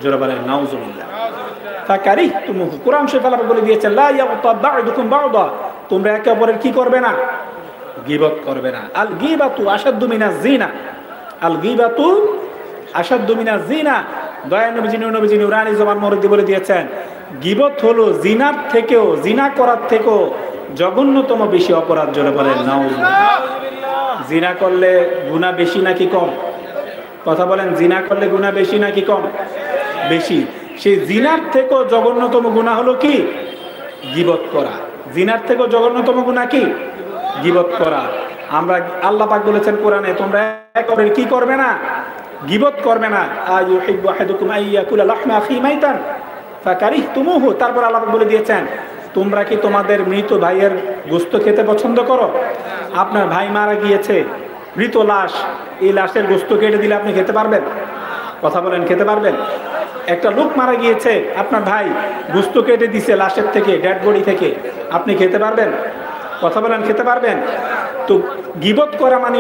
জোরে বলেন নাউজুবিল্লাহ। ফাকারিহতুমুহু, কোরআন শরীফ আল্লাহ বলে দিয়েছেন লা ইয়াগতাব বা'দুকুম বা'দা, তোমরা একে অপরের কি করবে না? গীবত করবে না। আল গীবাতু আশাদ্দু মিনাজ জিনা, আল গীবাতু আশাদ্দু মিনাজ জিনা। দয়ানবী নবীজি নুরানি জবান মরদি বলে দিয়েছেন গীবত হলো জিনার থেকেও, জিনা করার থেকেও জঘন্যতম বেশি অপরাধ। জোরে বলেন নাউজুবিল্লাহ। জিনা করলে গুনাহ বেশি নাকি কম? কথা বলেন, জিনা করলে গুনাহ বেশি নাকি কম? বেশি। সেই জিনার থেকেও জঘন্যতম গুনাহ হলো কি? গীবত করা। জিনার থেকেও জঘন্যতম গুনাহ কি? গীবত করা। আমরা আল্লাহ পাক বলেছেন কোরআনে তোমরা একেবারে কি করবে না? গীবত করবে না। আইয়ুহিব্বু আহাদুকুম আইয়াকুলা লাহমা আখি মাইতান ফাকারিহতুমুহু। তারপর আল্লাহ বলে দিয়েছেন তোমরা কি তোমাদের মৃত ভাইয়ের গোশত খেতে পছন্দ করো? আপনার ভাই মারা গিয়েছে, মৃত লাশ, এই লাশের গোশত কেটে দিলে আপনি খেতে পারবেন? কথা বলেন, খেতে পারবেন? একটা লোক মারা গিয়েছে, আপনার ভাই গোশত কেটে দিছে লাশের থেকে, ডেড বডি থেকে, আপনি খেতে পারবেন? কথা বলেন, খেতে পারবেন? তো গীবত করা মানে